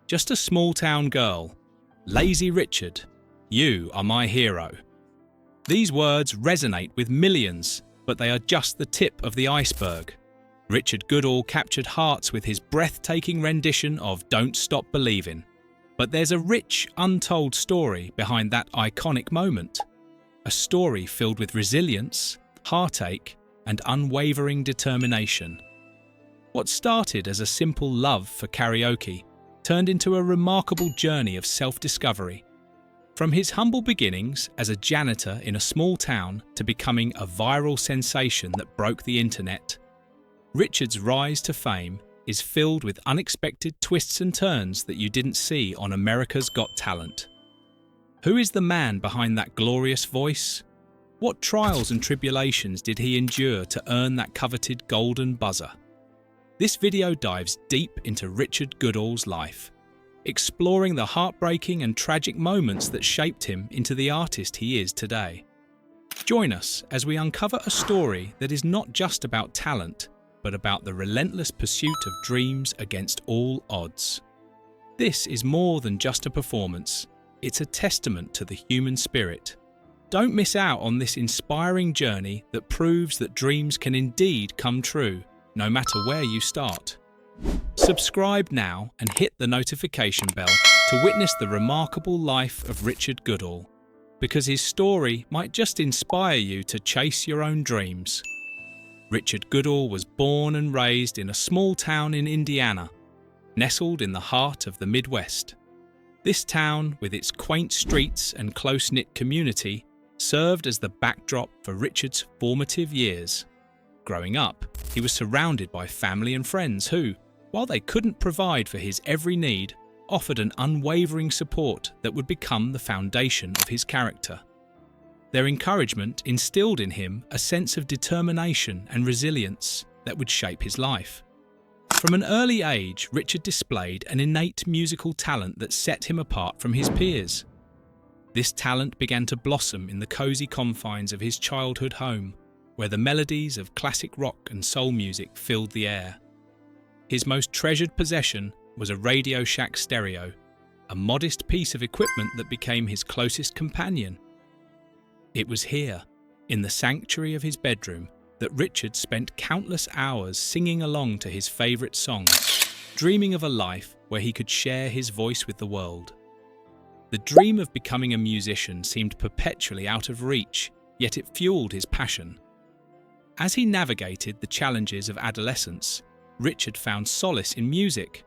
Just a small-town girl. Lazy Richard. You are my hero. These words resonate with millions, but they are just the tip of the iceberg. Richard Goodall captured hearts with his breathtaking rendition of Don't Stop Believin'. But there's a rich, untold story behind that iconic moment. A story filled with resilience, heartache, and unwavering determination. What started as a simple love for karaoke turned into a remarkable journey of self-discovery. From his humble beginnings as a janitor in a small town to becoming a viral sensation that broke the internet, Richard's rise to fame is filled with unexpected twists and turns that you didn't see on America's Got Talent. Who is the man behind that glorious voice? What trials and tribulations did he endure to earn that coveted golden buzzer? This video dives deep into Richard Goodall's life, exploring the heartbreaking and tragic moments that shaped him into the artist he is today. Join us as we uncover a story that is not just about talent, but about the relentless pursuit of dreams against all odds. This is more than just a performance, it's a testament to the human spirit. Don't miss out on this inspiring journey that proves that dreams can indeed come true, no matter where you start. Subscribe now and hit the notification bell to witness the remarkable life of Richard Goodall, because his story might just inspire you to chase your own dreams. Richard Goodall was born and raised in a small town in Indiana, nestled in the heart of the Midwest. This town, with its quaint streets and close-knit community, served as the backdrop for Richard's formative years. Growing up, he was surrounded by family and friends who, while they couldn't provide for his every need, offered an unwavering support that would become the foundation of his character. Their encouragement instilled in him a sense of determination and resilience that would shape his life. From an early age, Richard displayed an innate musical talent that set him apart from his peers. This talent began to blossom in the cozy confines of his childhood home, where the melodies of classic rock and soul music filled the air. His most treasured possession was a Radio Shack stereo, a modest piece of equipment that became his closest companion. It was here, in the sanctuary of his bedroom, that Richard spent countless hours singing along to his favourite songs, dreaming of a life where he could share his voice with the world. The dream of becoming a musician seemed perpetually out of reach, yet it fueled his passion. As he navigated the challenges of adolescence, Richard found solace in music.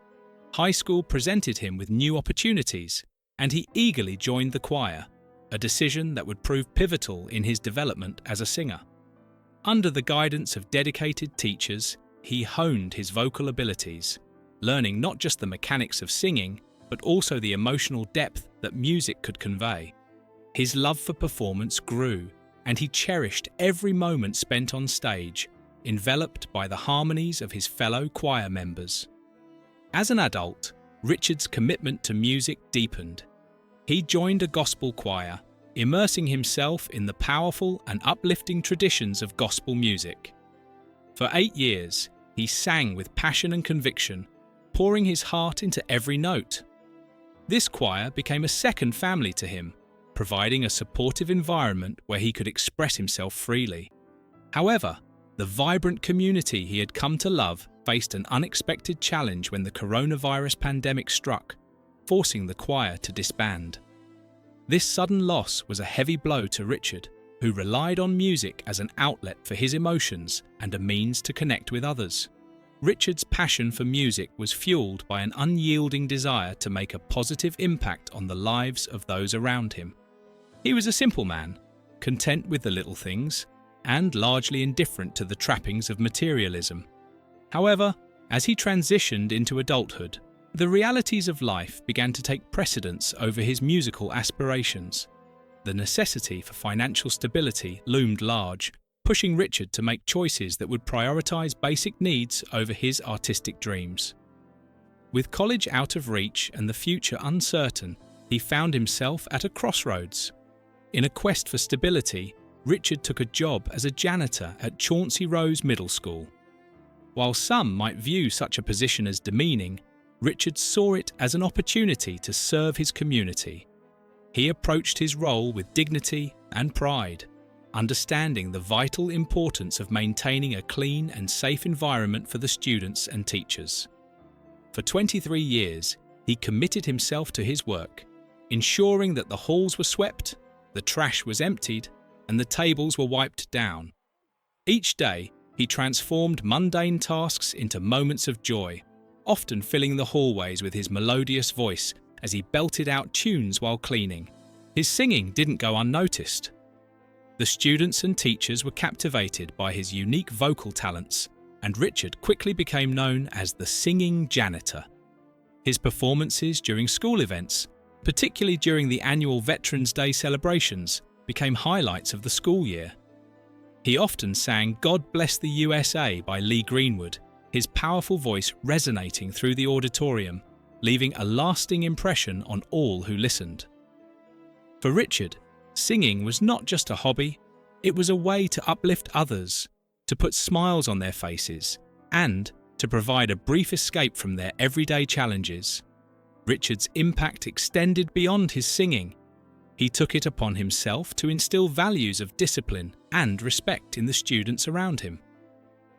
High school presented him with new opportunities, and he eagerly joined the choir, a decision that would prove pivotal in his development as a singer. Under the guidance of dedicated teachers, he honed his vocal abilities, learning not just the mechanics of singing, but also the emotional depth that music could convey. His love for performance grew, and he cherished every moment spent on stage, enveloped by the harmonies of his fellow choir members. As an adult, Richard's commitment to music deepened. He joined a gospel choir, immersing himself in the powerful and uplifting traditions of gospel music. For 8 years, he sang with passion and conviction, pouring his heart into every note. This choir became a second family to him, providing a supportive environment where he could express himself freely. However, the vibrant community he had come to love faced an unexpected challenge when the coronavirus pandemic struck, forcing the choir to disband. This sudden loss was a heavy blow to Richard, who relied on music as an outlet for his emotions and a means to connect with others. Richard's passion for music was fueled by an unyielding desire to make a positive impact on the lives of those around him. He was a simple man, content with the little things, and largely indifferent to the trappings of materialism. However, as he transitioned into adulthood, the realities of life began to take precedence over his musical aspirations. The necessity for financial stability loomed large, pushing Richard to make choices that would prioritize basic needs over his artistic dreams. With college out of reach and the future uncertain, he found himself at a crossroads. In a quest for stability, Richard took a job as a janitor at Chauncey Rose Middle School. While some might view such a position as demeaning, Richard saw it as an opportunity to serve his community. He approached his role with dignity and pride, understanding the vital importance of maintaining a clean and safe environment for the students and teachers. For 23 years, he committed himself to his work, ensuring that the halls were swept, the trash was emptied, and the tables were wiped down. Each day, he transformed mundane tasks into moments of joy, often filling the hallways with his melodious voice as he belted out tunes while cleaning. His singing didn't go unnoticed. The students and teachers were captivated by his unique vocal talents, and Richard quickly became known as the singing janitor. His performances during school events, particularly during the annual Veterans Day celebrations, became highlights of the school year. He often sang "God Bless the USA" by Lee Greenwood, his powerful voice resonating through the auditorium, leaving a lasting impression on all who listened. For Richard, singing was not just a hobby, it was a way to uplift others, to put smiles on their faces, and to provide a brief escape from their everyday challenges. Richard's impact extended beyond his singing. He took it upon himself to instill values of discipline and respect in the students around him.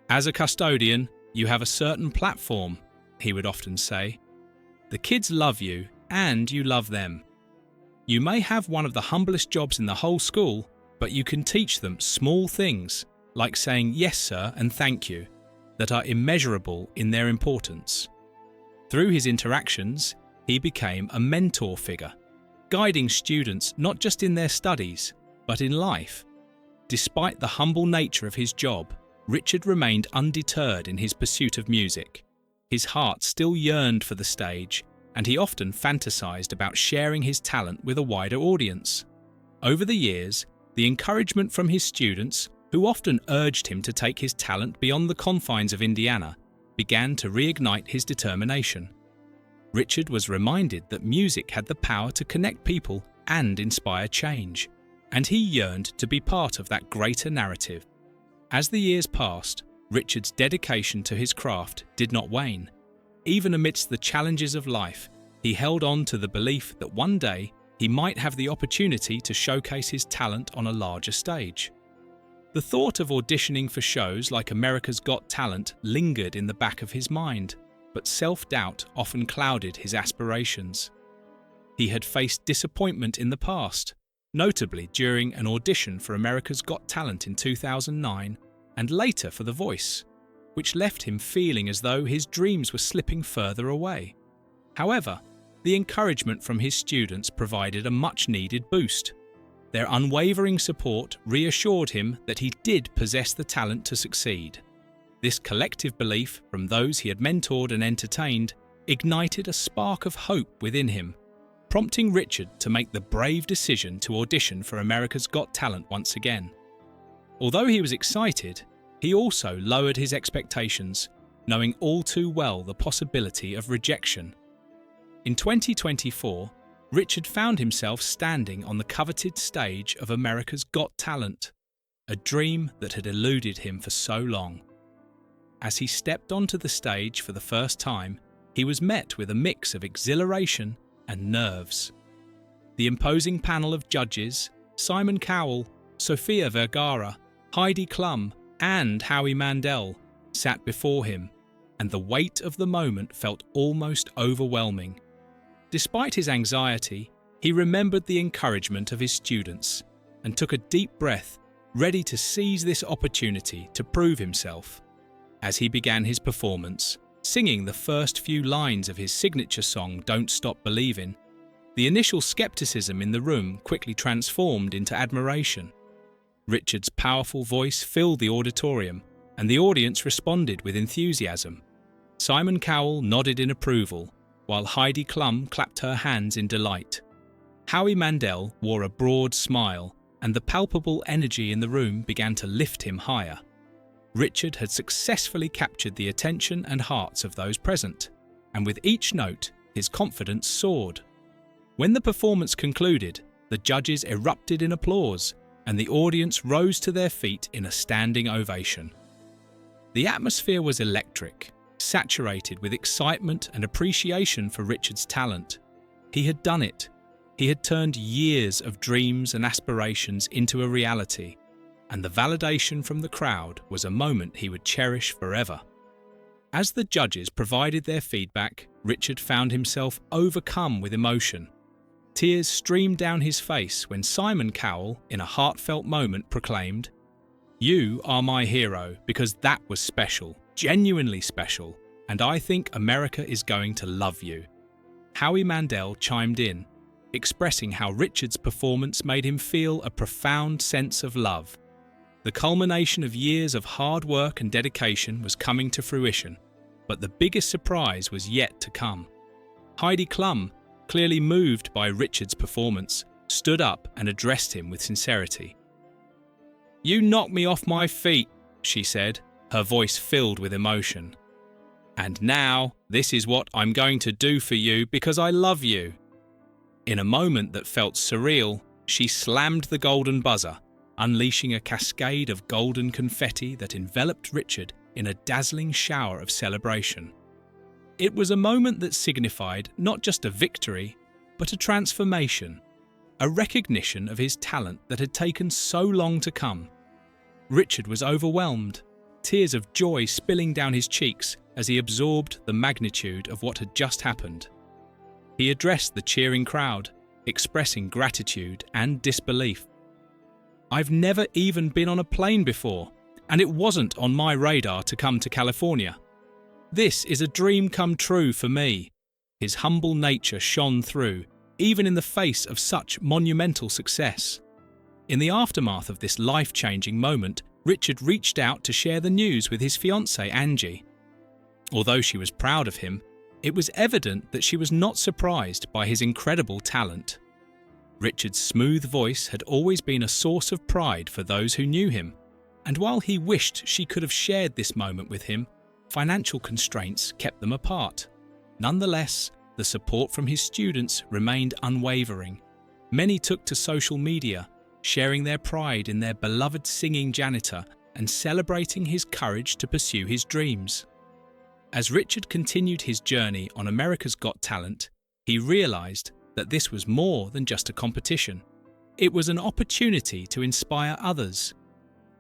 "As a custodian, you have a certain platform," he would often say. "The kids love you and you love them. You may have one of the humblest jobs in the whole school, but you can teach them small things, like saying yes sir and thank you, that are immeasurable in their importance." Through his interactions, he became a mentor figure, guiding students not just in their studies, but in life. Despite the humble nature of his job, Richard remained undeterred in his pursuit of music. His heart still yearned for the stage, and he often fantasized about sharing his talent with a wider audience. Over the years, the encouragement from his students, who often urged him to take his talent beyond the confines of Indiana, began to reignite his determination. Richard was reminded that music had the power to connect people and inspire change, and he yearned to be part of that greater narrative. As the years passed, Richard's dedication to his craft did not wane. Even amidst the challenges of life, he held on to the belief that one day he might have the opportunity to showcase his talent on a larger stage. The thought of auditioning for shows like America's Got Talent lingered in the back of his mind, but self-doubt often clouded his aspirations. He had faced disappointment in the past, notably during an audition for America's Got Talent in 2009 and later for The Voice, which left him feeling as though his dreams were slipping further away. However, the encouragement from his students provided a much-needed boost. Their unwavering support reassured him that he did possess the talent to succeed. This collective belief from those he had mentored and entertained ignited a spark of hope within him, prompting Richard to make the brave decision to audition for America's Got Talent once again. Although he was excited, he also lowered his expectations, knowing all too well the possibility of rejection. In 2024, Richard found himself standing on the coveted stage of America's Got Talent, a dream that had eluded him for so long. As he stepped onto the stage for the first time, he was met with a mix of exhilaration and nerves. The imposing panel of judges, Simon Cowell, Sofia Vergara, Heidi Klum, and Howie Mandel, sat before him, and the weight of the moment felt almost overwhelming. Despite his anxiety, he remembered the encouragement of his students and took a deep breath, ready to seize this opportunity to prove himself. As he began his performance, singing the first few lines of his signature song "Don't Stop Believin'," the initial skepticism in the room quickly transformed into admiration. Richard's powerful voice filled the auditorium, and the audience responded with enthusiasm. Simon Cowell nodded in approval, while Heidi Klum clapped her hands in delight. Howie Mandel wore a broad smile, and the palpable energy in the room began to lift him higher. Richard had successfully captured the attention and hearts of those present, and with each note, his confidence soared. When the performance concluded, the judges erupted in applause, and the audience rose to their feet in a standing ovation. The atmosphere was electric, saturated with excitement and appreciation for Richard's talent. He had done it. He had turned years of dreams and aspirations into a reality, and the validation from the crowd was a moment he would cherish forever. As the judges provided their feedback, Richard found himself overcome with emotion. Tears streamed down his face when Simon Cowell, in a heartfelt moment, proclaimed, "You are my hero because that was special, genuinely special, and I think America is going to love you." Howie Mandel chimed in, expressing how Richard's performance made him feel a profound sense of love. The culmination of years of hard work and dedication was coming to fruition, but the biggest surprise was yet to come. Heidi Klum, clearly moved by Richard's performance, stood up and addressed him with sincerity. "You knocked me off my feet," she said, her voice filled with emotion. "And now, this is what I'm going to do for you because I love you." In a moment that felt surreal, she slammed the golden buzzer, unleashing a cascade of golden confetti that enveloped Richard in a dazzling shower of celebration. It was a moment that signified not just a victory, but a transformation, a recognition of his talent that had taken so long to come. Richard was overwhelmed, tears of joy spilling down his cheeks as he absorbed the magnitude of what had just happened. He addressed the cheering crowd, expressing gratitude and disbelief. "I've never even been on a plane before, and it wasn't on my radar to come to California. This is a dream come true for me." His humble nature shone through, even in the face of such monumental success. In the aftermath of this life-changing moment, Richard reached out to share the news with his fiancée, Angie. Although she was proud of him, it was evident that she was not surprised by his incredible talent. Richard's smooth voice had always been a source of pride for those who knew him, and while he wished she could have shared this moment with him, financial constraints kept them apart. Nonetheless, the support from his students remained unwavering. Many took to social media, sharing their pride in their beloved singing janitor and celebrating his courage to pursue his dreams. As Richard continued his journey on America's Got Talent, he realized that this was more than just a competition. It was an opportunity to inspire others.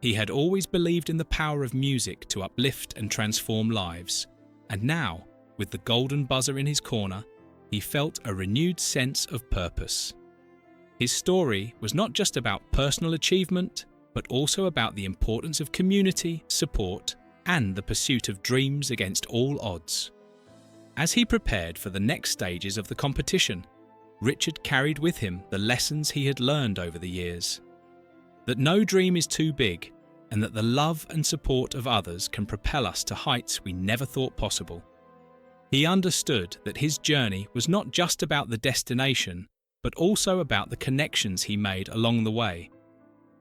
He had always believed in the power of music to uplift and transform lives, and now, with the golden buzzer in his corner, he felt a renewed sense of purpose. His story was not just about personal achievement, but also about the importance of community, support, and the pursuit of dreams against all odds. As he prepared for the next stages of the competition, Richard carried with him the lessons he had learned over the years. That no dream is too big, and that the love and support of others can propel us to heights we never thought possible. He understood that his journey was not just about the destination, but also about the connections he made along the way.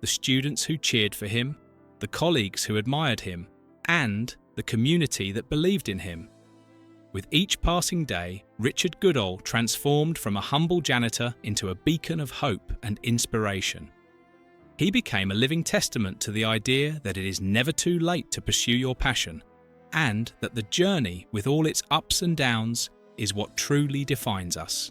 The students who cheered for him, the colleagues who admired him, and the community that believed in him. With each passing day, Richard Goodall transformed from a humble janitor into a beacon of hope and inspiration. He became a living testament to the idea that it is never too late to pursue your passion, and that the journey, with all its ups and downs, is what truly defines us.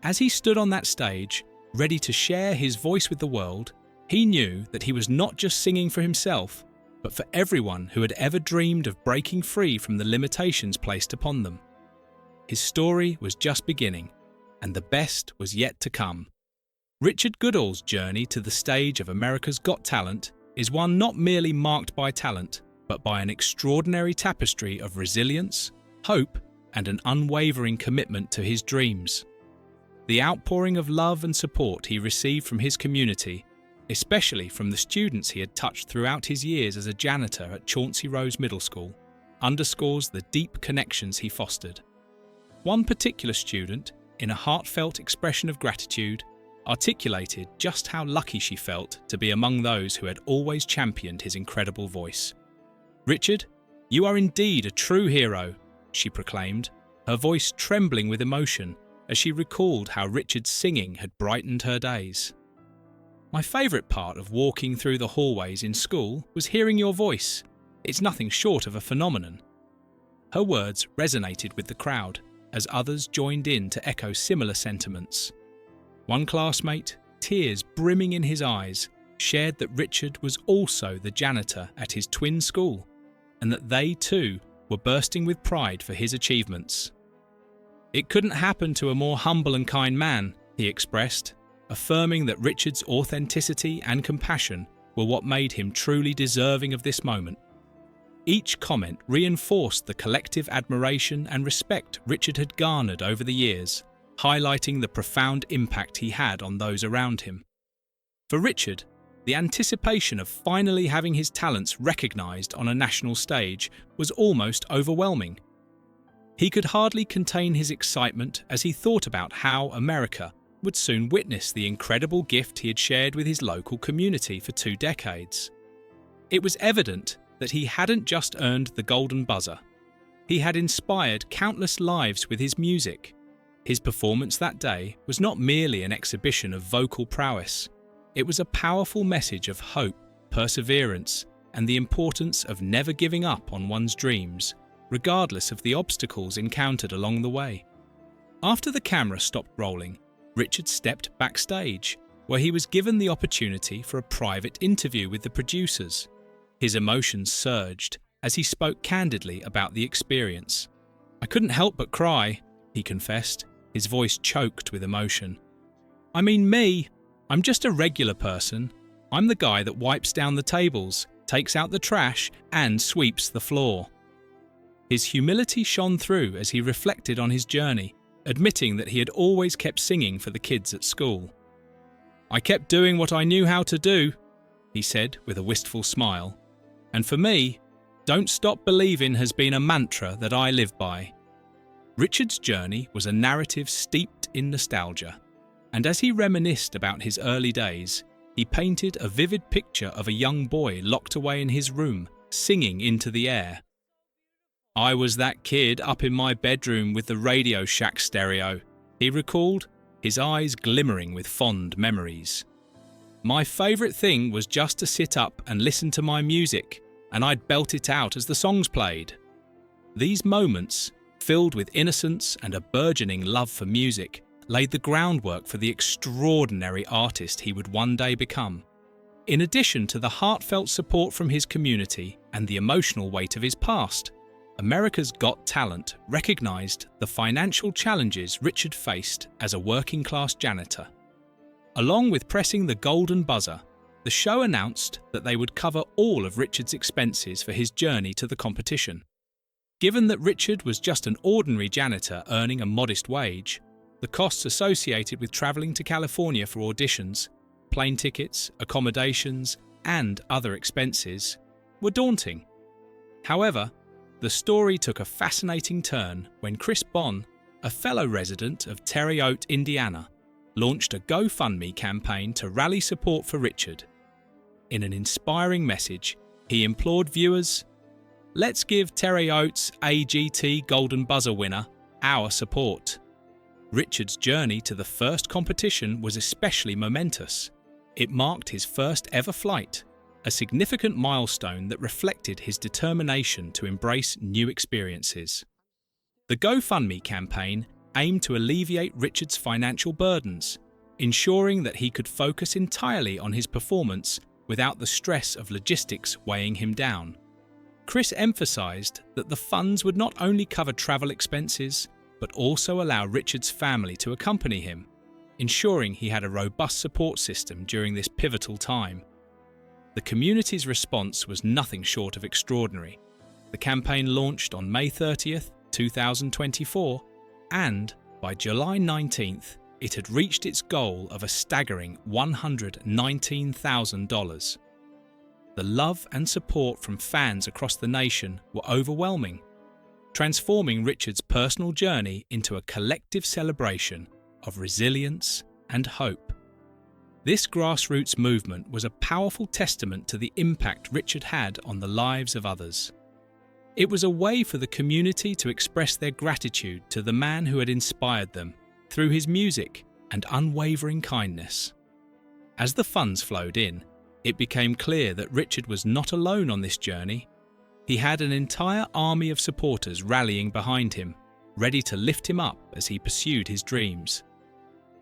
As he stood on that stage, ready to share his voice with the world, he knew that he was not just singing for himself, but for everyone who had ever dreamed of breaking free from the limitations placed upon them. His story was just beginning, and the best was yet to come. Richard Goodall's journey to the stage of America's Got Talent is one not merely marked by talent, but by an extraordinary tapestry of resilience, hope, and an unwavering commitment to his dreams. The outpouring of love and support he received from his community, especially from the students he had touched throughout his years as a janitor at Chauncey Rose Middle School, underscores the deep connections he fostered. One particular student, in a heartfelt expression of gratitude, articulated just how lucky she felt to be among those who had always championed his incredible voice. "Richard, you are indeed a true hero," she proclaimed, her voice trembling with emotion as she recalled how Richard's singing had brightened her days. "My favourite part of walking through the hallways in school was hearing your voice. It's nothing short of a phenomenon." Her words resonated with the crowd as others joined in to echo similar sentiments. One classmate, tears brimming in his eyes, shared that Richard was also the janitor at his twin school, and that they too were bursting with pride for his achievements. "It couldn't happen to a more humble and kind man," he expressed, affirming that Richard's authenticity and compassion were what made him truly deserving of this moment. Each comment reinforced the collective admiration and respect Richard had garnered over the years, highlighting the profound impact he had on those around him. For Richard, the anticipation of finally having his talents recognised on a national stage was almost overwhelming. He could hardly contain his excitement as he thought about how America would soon witness the incredible gift he had shared with his local community for 2 decades. It was evident that he hadn't just earned the golden buzzer. He had inspired countless lives with his music. His performance that day was not merely an exhibition of vocal prowess. It was a powerful message of hope, perseverance, and the importance of never giving up on one's dreams, regardless of the obstacles encountered along the way. After the camera stopped rolling, Richard stepped backstage, where he was given the opportunity for a private interview with the producers. His emotions surged as he spoke candidly about the experience. "I couldn't help but cry," he confessed, his voice choked with emotion. "I mean me. I'm just a regular person. I'm the guy that wipes down the tables, takes out the trash, and sweeps the floor." His humility shone through as he reflected on his journey, admitting that he had always kept singing for the kids at school. "I kept doing what I knew how to do," he said with a wistful smile. "And for me, don't stop believing has been a mantra that I live by." Richard's journey was a narrative steeped in nostalgia, and as he reminisced about his early days, he painted a vivid picture of a young boy locked away in his room, singing into the air. "I was that kid up in my bedroom with the Radio Shack stereo," he recalled, his eyes glimmering with fond memories. "My favourite thing was just to sit up and listen to my music, and I'd belt it out as the songs played." These moments, filled with innocence and a burgeoning love for music, laid the groundwork for the extraordinary artist he would one day become. In addition to the heartfelt support from his community and the emotional weight of his past, America's Got Talent recognised the financial challenges Richard faced as a working-class janitor. Along with pressing the golden buzzer, the show announced that they would cover all of Richard's expenses for his journey to the competition. Given that Richard was just an ordinary janitor earning a modest wage, the costs associated with travelling to California for auditions, plane tickets, accommodations, and other expenses were daunting. However, the story took a fascinating turn when Chris Bonn, a fellow resident of Terre Haute, Indiana, launched a GoFundMe campaign to rally support for Richard. In an inspiring message, he implored viewers, "Let's give Terre Haute's AGT Golden Buzzer winner our support." Richard's journey to the first competition was especially momentous. It marked his first ever flight, a significant milestone that reflected his determination to embrace new experiences. The GoFundMe campaign aimed to alleviate Richard's financial burdens, ensuring that he could focus entirely on his performance without the stress of logistics weighing him down. Chris emphasised that the funds would not only cover travel expenses, but also allow Richard's family to accompany him, ensuring he had a robust support system during this pivotal time. The community's response was nothing short of extraordinary. The campaign launched on May 30th, 2024, and by July 19th, it had reached its goal of a staggering $119,000. The love and support from fans across the nation were overwhelming, transforming Richard's personal journey into a collective celebration of resilience and hope. This grassroots movement was a powerful testament to the impact Richard had on the lives of others. It was a way for the community to express their gratitude to the man who had inspired them through his music and unwavering kindness. As the funds flowed in, it became clear that Richard was not alone on this journey. He had an entire army of supporters rallying behind him, ready to lift him up as he pursued his dreams.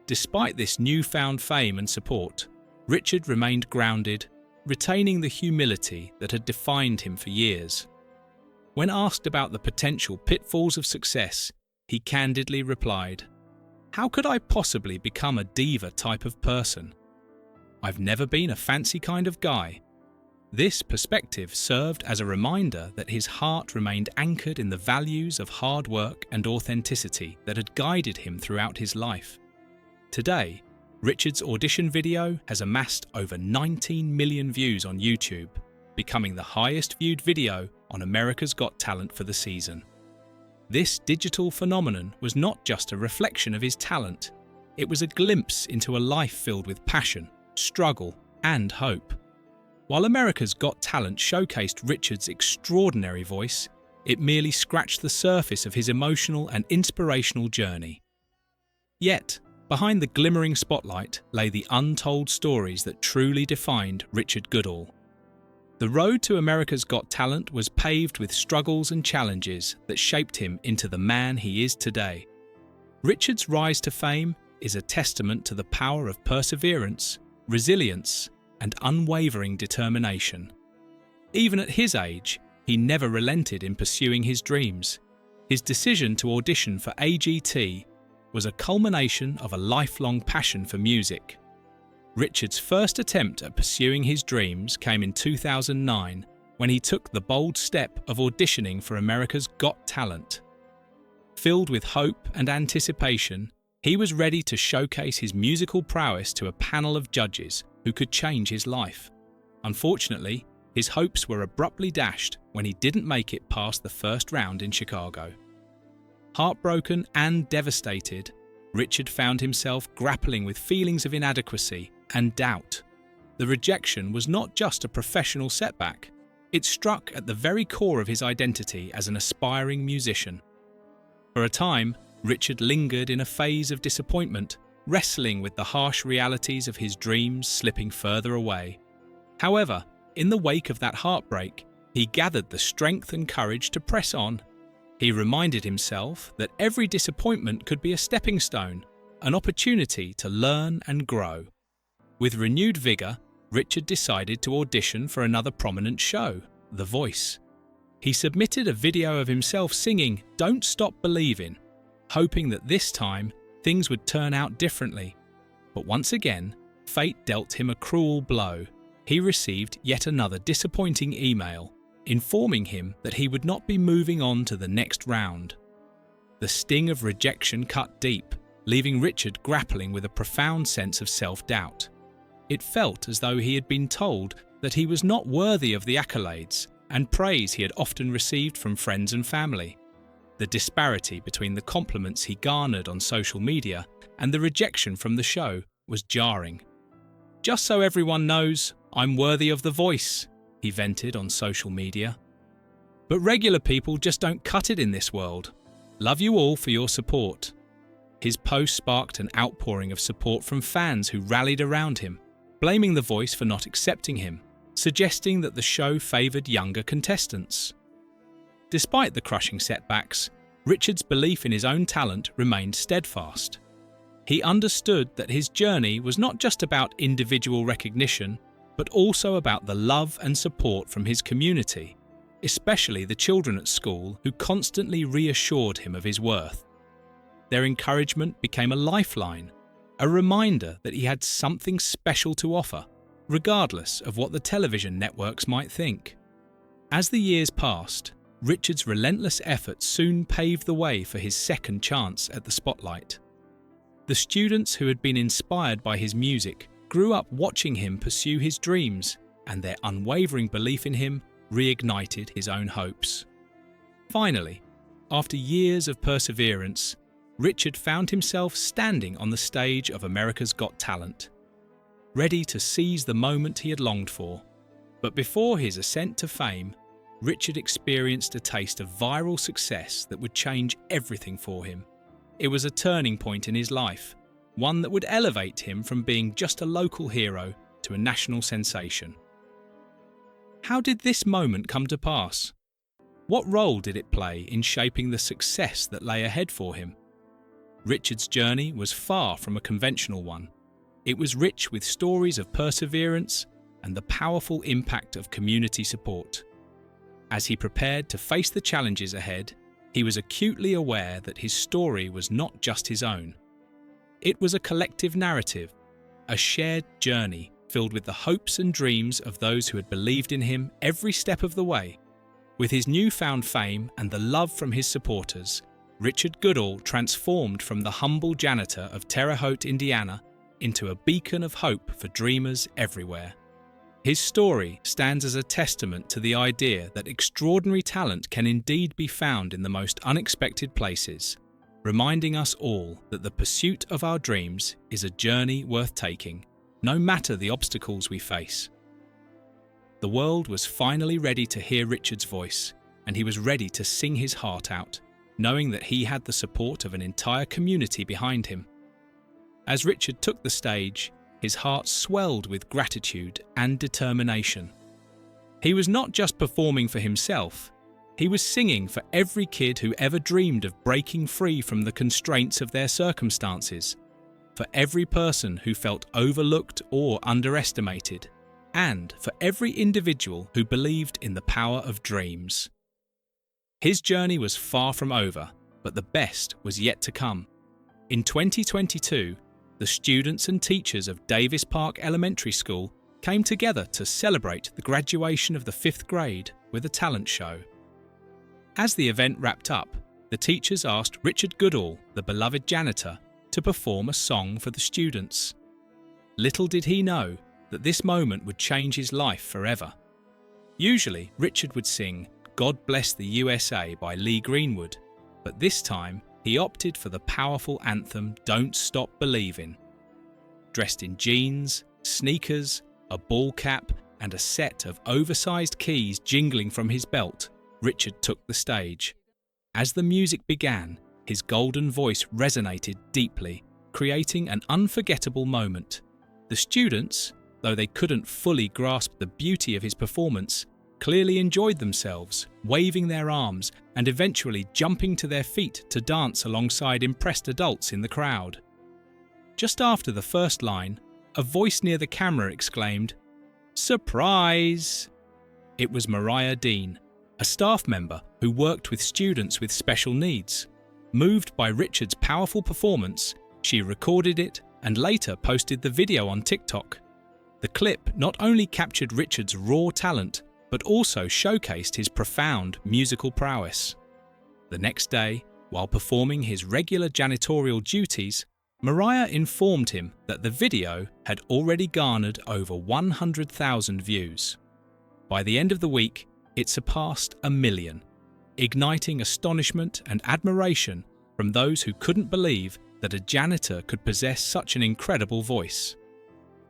Despite this newfound fame and support, Richard remained grounded, retaining the humility that had defined him for years. When asked about the potential pitfalls of success, he candidly replied, "How could I possibly become a diva type of person? I've never been a fancy kind of guy." This perspective served as a reminder that his heart remained anchored in the values of hard work and authenticity that had guided him throughout his life. Today, Richard's audition video has amassed over 19 million views on YouTube, becoming the highest viewed video on America's Got Talent for the season. This digital phenomenon was not just a reflection of his talent, it was a glimpse into a life filled with passion, struggle, and hope. While America's Got Talent showcased Richard's extraordinary voice, it merely scratched the surface of his emotional and inspirational journey. Yet, behind the glimmering spotlight lay the untold stories that truly defined Richard Goodall. The road to America's Got Talent was paved with struggles and challenges that shaped him into the man he is today. Richard's rise to fame is a testament to the power of perseverance, resilience, and unwavering determination. Even at his age, he never relented in pursuing his dreams. His decision to audition for AGT was a culmination of a lifelong passion for music. Richard's first attempt at pursuing his dreams came in 2009 when he took the bold step of auditioning for America's Got Talent. Filled with hope and anticipation, he was ready to showcase his musical prowess to a panel of judges who could change his life. Unfortunately, his hopes were abruptly dashed when he didn't make it past the first round in Chicago. Heartbroken and devastated, Richard found himself grappling with feelings of inadequacy and doubt. The rejection was not just a professional setback, it struck at the very core of his identity as an aspiring musician. For a time, Richard lingered in a phase of disappointment, wrestling with the harsh realities of his dreams slipping further away. However, in the wake of that heartbreak, he gathered the strength and courage to press on. He reminded himself that every disappointment could be a stepping stone, an opportunity to learn and grow. With renewed vigour, Richard decided to audition for another prominent show, The Voice. He submitted a video of himself singing "Don't Stop Believin'," hoping that this time things would turn out differently. But once again, fate dealt him a cruel blow. He received yet another disappointing email, informing him that he would not be moving on to the next round. The sting of rejection cut deep, leaving Richard grappling with a profound sense of self-doubt. It felt as though he had been told that he was not worthy of the accolades and praise he had often received from friends and family. The disparity between the compliments he garnered on social media and the rejection from the show was jarring. "Just so everyone knows, I'm worthy of The Voice," he vented on social media. "But regular people just don't cut it in this world. Love you all for your support." His post sparked an outpouring of support from fans who rallied around him, blaming The Voice for not accepting him, suggesting that the show favoured younger contestants. Despite the crushing setbacks, Richard's belief in his own talent remained steadfast. He understood that his journey was not just about individual recognition, but also about the love and support from his community, especially the children at school who constantly reassured him of his worth. Their encouragement became a lifeline, a reminder that he had something special to offer, regardless of what the television networks might think. As the years passed, Richard's relentless efforts soon paved the way for his second chance at the spotlight. The students who had been inspired by his music grew up watching him pursue his dreams, and their unwavering belief in him reignited his own hopes. Finally, after years of perseverance, Richard found himself standing on the stage of America's Got Talent, ready to seize the moment he had longed for. But before his ascent to fame, Richard experienced a taste of viral success that would change everything for him. It was a turning point in his life, one that would elevate him from being just a local hero to a national sensation. How did this moment come to pass? What role did it play in shaping the success that lay ahead for him? Richard's journey was far from a conventional one. It was rich with stories of perseverance and the powerful impact of community support. As he prepared to face the challenges ahead, he was acutely aware that his story was not just his own. It was a collective narrative, a shared journey filled with the hopes and dreams of those who had believed in him every step of the way. With his newfound fame and the love from his supporters, Richard Goodall transformed from the humble janitor of Terre Haute, Indiana, into a beacon of hope for dreamers everywhere. His story stands as a testament to the idea that extraordinary talent can indeed be found in the most unexpected places, reminding us all that the pursuit of our dreams is a journey worth taking, no matter the obstacles we face. The world was finally ready to hear Richard's voice, and he was ready to sing his heart out, knowing that he had the support of an entire community behind him. As Richard took the stage, his heart swelled with gratitude and determination. He was not just performing for himself, he was singing for every kid who ever dreamed of breaking free from the constraints of their circumstances, for every person who felt overlooked or underestimated, and for every individual who believed in the power of dreams. His journey was far from over, but the best was yet to come. In 2022, the students and teachers of Davis Park Elementary School came together to celebrate the graduation of the 5th grade with a talent show. As the event wrapped up, the teachers asked Richard Goodall, the beloved janitor, to perform a song for the students. Little did he know that this moment would change his life forever. Usually, Richard would sing "God Bless the USA" by Lee Greenwood, but this time he opted for the powerful anthem "Don't Stop Believin'." Dressed in jeans, sneakers, a ball cap, and a set of oversized keys jingling from his belt, Richard took the stage. As the music began, his golden voice resonated deeply, creating an unforgettable moment. The students, though they couldn't fully grasp the beauty of his performance, clearly enjoyed themselves, waving their arms and eventually jumping to their feet to dance alongside impressed adults in the crowd. Just after the first line, a voice near the camera exclaimed, "Surprise!" It was Mariah Dean, a staff member who worked with students with special needs. Moved by Richard's powerful performance, she recorded it and later posted the video on TikTok. The clip not only captured Richard's raw talent, but also showcased his profound musical prowess. The next day, while performing his regular janitorial duties, Mariah informed him that the video had already garnered over 100,000 views. By the end of the week, it surpassed 1 million, igniting astonishment and admiration from those who couldn't believe that a janitor could possess such an incredible voice.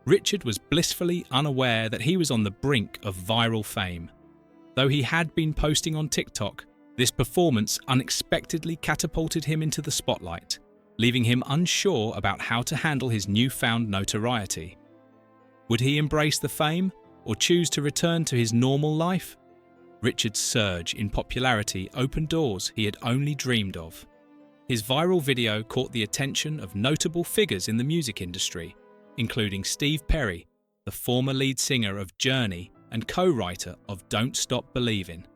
Richard was blissfully unaware that he was on the brink of viral fame. Though he had been posting on TikTok, this performance unexpectedly catapulted him into the spotlight, leaving him unsure about how to handle his newfound notoriety. Would he embrace the fame or choose to return to his normal life? Richard's surge in popularity opened doors he had only dreamed of. His viral video caught the attention of notable figures in the music industry, including Steve Perry, the former lead singer of Journey and co-writer of Don't Stop Believin'.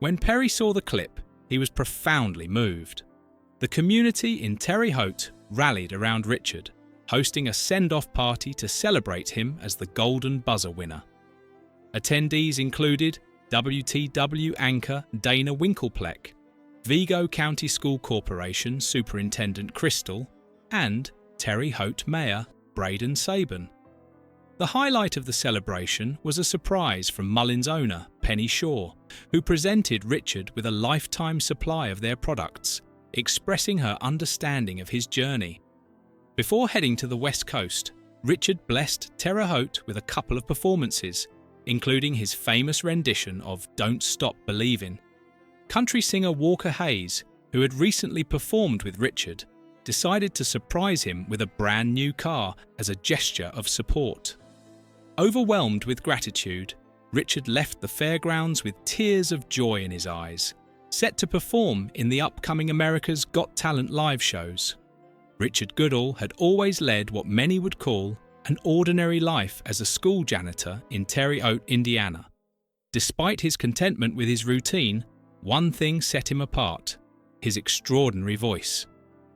When Perry saw the clip, he was profoundly moved. The community in Terre Haute rallied around Richard, hosting a send-off party to celebrate him as the Golden Buzzer winner. Attendees included WTW anchor Dana Winklepleck, Vigo County School Corporation Superintendent Crystal, and Terre Haute Mayor Braden Sabin. The highlight of the celebration was a surprise from Mullins owner Penny Shaw, who presented Richard with a lifetime supply of their products, expressing her understanding of his journey. Before heading to the West Coast, Richard blessed Terre Haute with a couple of performances, including his famous rendition of Don't Stop Believin'. Country singer Walker Hayes, who had recently performed with Richard, decided to surprise him with a brand new car as a gesture of support. Overwhelmed with gratitude, Richard left the fairgrounds with tears of joy in his eyes, set to perform in the upcoming America's Got Talent live shows. Richard Goodall had always led what many would call an ordinary life as a school janitor in Terre Haute, Indiana. Despite his contentment with his routine, one thing set him apart: his extraordinary voice.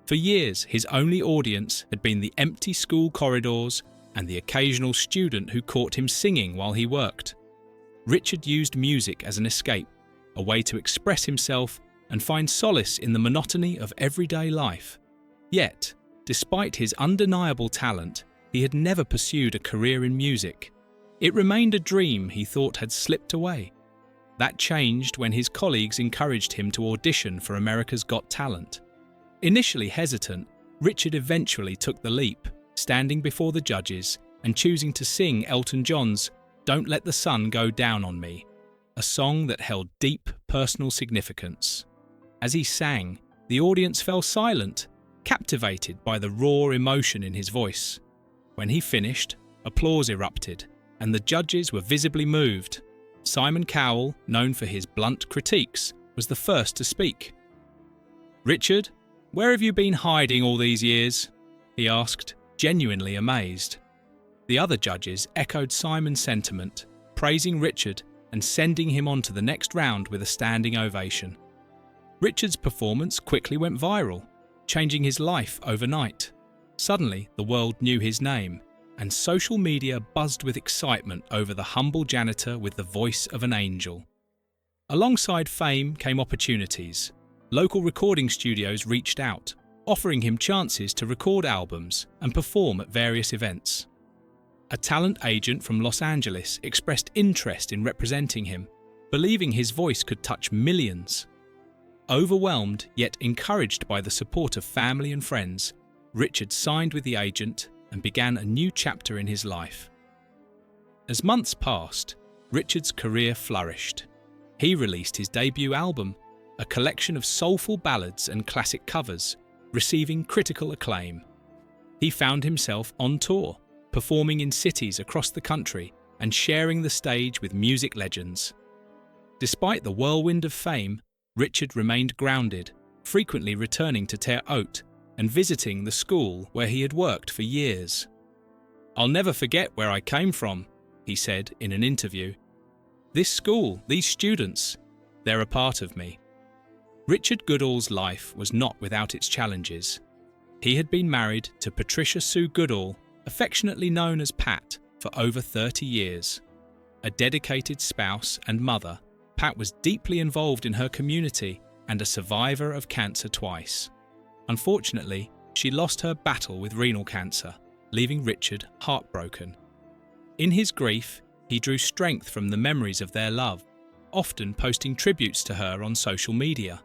For years, his only audience had been the empty school corridors and the occasional student who caught him singing while he worked. Richard used music as an escape, a way to express himself and find solace in the monotony of everyday life. Yet, despite his undeniable talent, he had never pursued a career in music. It remained a dream he thought had slipped away. That changed when his colleagues encouraged him to audition for America's Got Talent. Initially hesitant, Richard eventually took the leap, standing before the judges and choosing to sing Elton John's "Don't Let the Sun Go Down on Me," a song that held deep personal significance. As he sang, the audience fell silent, captivated by the raw emotion in his voice. When he finished, applause erupted, and the judges were visibly moved. Simon Cowell, known for his blunt critiques, was the first to speak. "Richard, where have you been hiding all these years?" he asked, genuinely amazed. The other judges echoed Simon's sentiment, praising Richard and sending him on to the next round with a standing ovation. Richard's performance quickly went viral, changing his life overnight. Suddenly, the world knew his name, and social media buzzed with excitement over the humble janitor with the voice of an angel. Alongside fame came opportunities. Local recording studios reached out, offering him chances to record albums and perform at various events. A talent agent from Los Angeles expressed interest in representing him, believing his voice could touch millions. Overwhelmed yet encouraged by the support of family and friends, Richard signed with the agent and began a new chapter in his life. As months passed, Richard's career flourished. He released his debut album, a collection of soulful ballads and classic covers, receiving critical acclaim. He found himself on tour, performing in cities across the country and sharing the stage with music legends. Despite the whirlwind of fame, Richard remained grounded, frequently returning to Terre Haute and visiting the school where he had worked for years. "I'll never forget where I came from," he said in an interview. "This school, these students, they're a part of me." Richard Goodall's life was not without its challenges. He had been married to Patricia Sue Goodall, affectionately known as Pat, for over 30 years. A dedicated spouse and mother, Pat was deeply involved in her community and a survivor of cancer twice. Unfortunately, she lost her battle with renal cancer, leaving Richard heartbroken. In his grief, he drew strength from the memories of their love, often posting tributes to her on social media.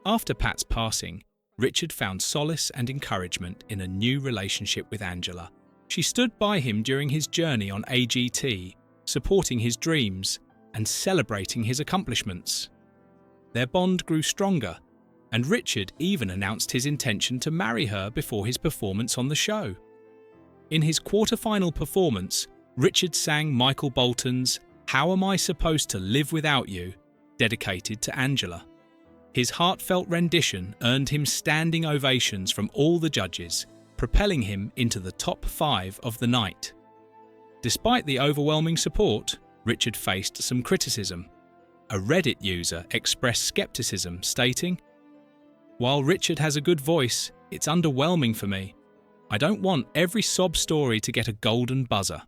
After Pat's passing, Richard found solace and encouragement in a new relationship with Angela. She stood by him during his journey on AGT, supporting his dreams and celebrating his accomplishments. Their bond grew stronger, and Richard even announced his intention to marry her before his performance on the show. In his quarter-final performance, Richard sang Michael Bolton's "How Am I Supposed to Live Without You?", dedicated to Angela. His heartfelt rendition earned him standing ovations from all the judges, propelling him into the top 5 of the night. Despite the overwhelming support, Richard faced some criticism. A Reddit user expressed skepticism, stating, "While Richard has a good voice, it's underwhelming for me. I don't want every sob story to get a golden buzzer."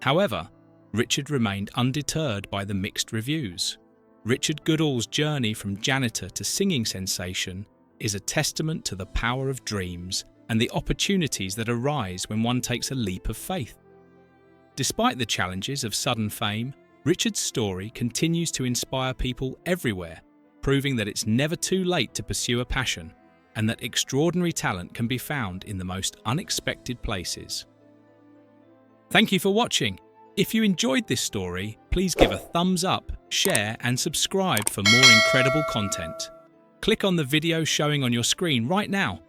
However, Richard remained undeterred by the mixed reviews. Richard Goodall's journey from janitor to singing sensation is a testament to the power of dreams and the opportunities that arise when one takes a leap of faith. Despite the challenges of sudden fame, Richard's story continues to inspire people everywhere, proving that it's never too late to pursue a passion and that extraordinary talent can be found in the most unexpected places. Thank you for watching. If you enjoyed this story, please give a thumbs up, share and subscribe for more incredible content. Click on the video showing on your screen right now